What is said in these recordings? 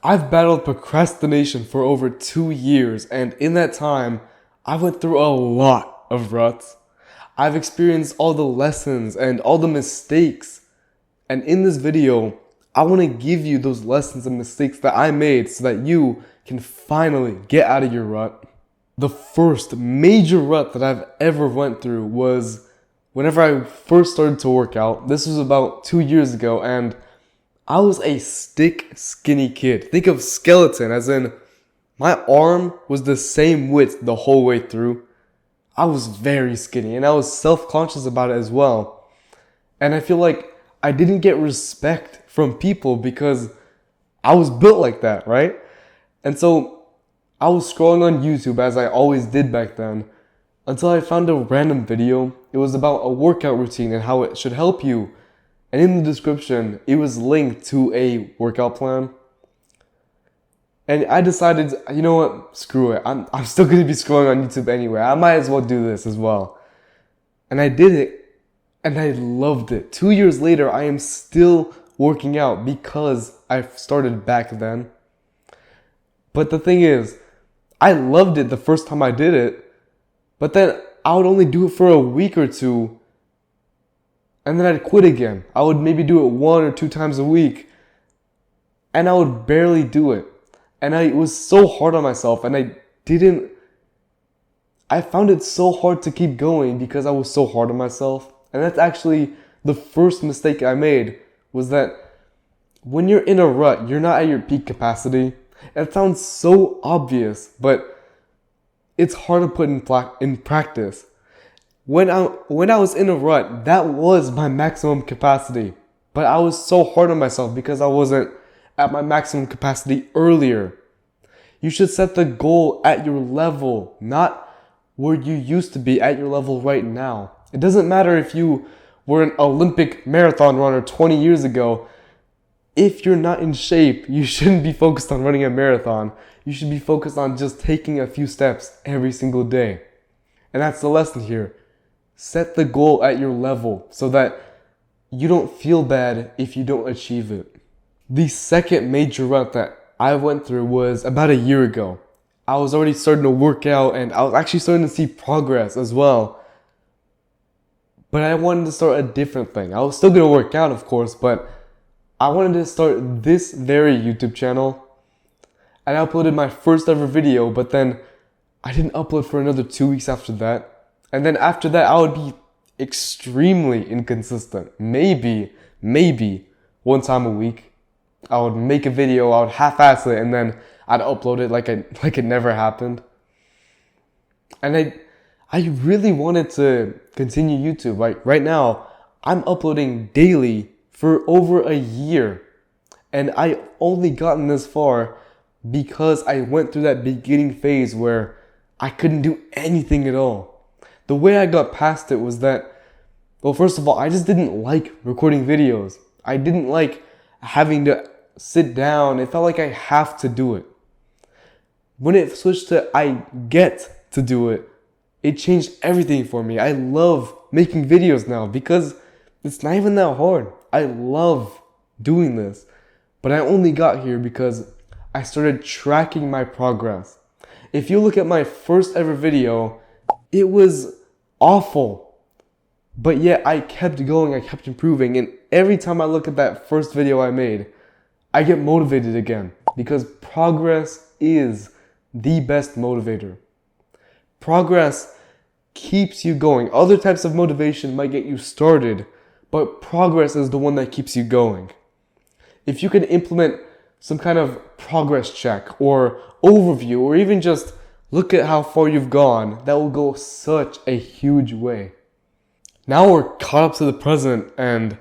I've battled procrastination for over 2 years, and in that time, I went through a lot of ruts. I've experienced all the lessons and all the mistakes. And in this video, I want to give you those lessons and mistakes that I made so that you can finally get out of your rut. The first major rut that I've ever went through was whenever I first started to work out. This was about 2 years ago, and I was a stick skinny kid. Think of skeleton as in my arm was the same width the whole way through. I was very skinny and I was self-conscious about it as well. And I feel like I didn't get respect from people because I was built like that, right? And so I was scrolling on YouTube as I always did back then until I found a random video. It was about a workout routine and how it should help you. And in the description, it was linked to a workout plan. And I decided, you know what, screw it. I'm still going to be scrolling on YouTube anyway. I might as well do this as well. And I did it, and I loved it. 2 years later, I am still working out because I started back then. But the thing is, I loved it the first time I did it, but then I would only do it for a week or two, and then I'd quit again. I would maybe do it 1 or 2 times a week, and I would barely do it. And I was so hard on myself, and I found it so hard to keep going because I was so hard on myself. And that's actually the first mistake I made, was that when you're in a rut, you're not at your peak capacity. It sounds so obvious, but it's hard to put in practice. When I was in a rut, that was my maximum capacity. But I was so hard on myself because I wasn't at my maximum capacity earlier. You should set the goal at your level, not where you used to be at your level right now. It doesn't matter if you were an Olympic marathon runner 20 years ago. If you're not in shape, you shouldn't be focused on running a marathon. You should be focused on just taking a few steps every single day. And that's the lesson here. Set the goal at your level so that you don't feel bad if you don't achieve it. The second major rut that I went through was about a year ago. I was already starting to work out and I was actually starting to see progress as well. But I wanted to start a different thing. I was still going to work out, of course, but I wanted to start this very YouTube channel. And I uploaded my first ever video, but then I didn't upload for another 2 weeks after that. And then after that, I would be extremely inconsistent. Maybe 1 time a week. I would make a video, I would half-ass it, and then I'd upload it like it never happened. And I really wanted to continue YouTube. Like right now, I'm uploading daily for over a year. And I only gotten this far because I went through that beginning phase where I couldn't do anything at all. The way I got past it was that, well, first of all, I just didn't like recording videos. I didn't like having to sit down. It felt like I have to do it. When it switched to I get to do it, it changed everything for me. I love making videos now because it's not even that hard. I love doing this. But I only got here because I started tracking my progress. If you look at my first ever video, it was awful. But yet I kept going, I kept improving, and every time I look at that first video I made, I get motivated again because progress is the best motivator. Progress keeps you going. Other types of motivation might get you started, but progress is the one that keeps you going. If you can implement some kind of progress check or overview, or even just look at how far you've gone, that will go such a huge way. Now we're caught up to the present, and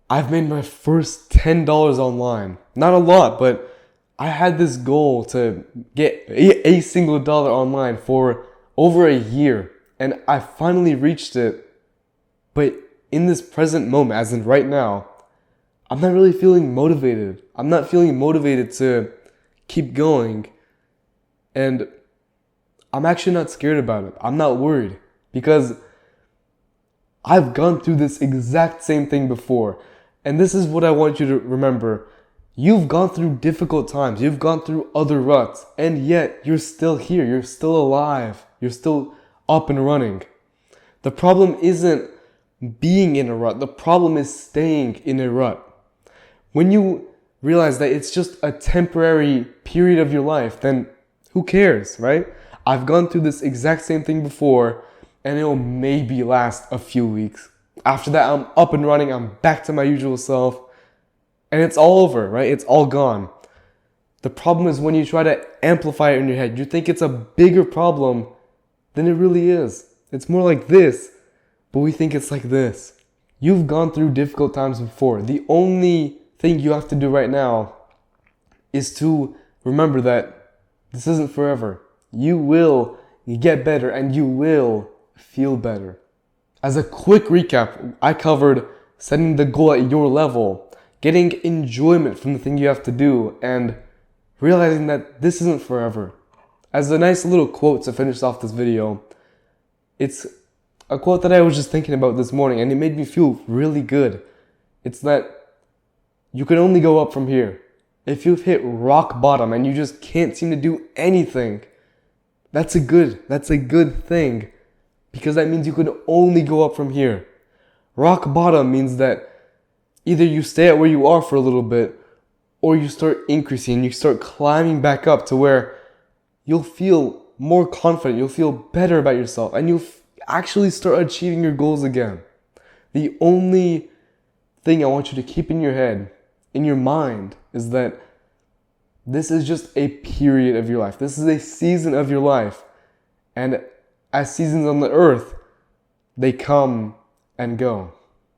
I've made my first $10 online. Not a lot, but I had this goal to get a single dollar online for over a year, and I finally reached it. But in this present moment, as in right now, I'm not really feeling motivated. I'm not feeling motivated to keep going, and I'm actually not scared about it. I'm not worried because I've gone through this exact same thing before. And this is what I want you to remember. You've gone through difficult times, you've gone through other ruts, and yet you're still here, you're still alive, you're still up and running. The problem isn't being in a rut, the problem is staying in a rut. When you realize that it's just a temporary period of your life, then who cares, right? I've gone through this exact same thing before, and it'll maybe last a few weeks. After that, I'm up and running, I'm back to my usual self, and it's all over, right? It's all gone. The problem is when you try to amplify it in your head, you think it's a bigger problem than it really is. It's more like this, but we think it's like this. You've gone through difficult times before. The only thing you have to do right now is to remember that this isn't forever. You will get better and you will feel better. As a quick recap, I covered setting the goal at your level, getting enjoyment from the thing you have to do, and realizing that this isn't forever. As a nice little quote to finish off this video, it's a quote that I was just thinking about this morning and it made me feel really good. It's that you can only go up from here. If you've hit rock bottom and you just can't seem to do anything, that's a good thing, because that means you can only go up from here. Rock bottom means that either you stay at where you are for a little bit, or you start increasing, you start climbing back up to where you'll feel more confident, you'll feel better about yourself, and you'll actually start achieving your goals again. The only thing I want you to keep in your head, in your mind, is that this is just a period of your life. This is a season of your life. And as seasons on the earth, they come and go.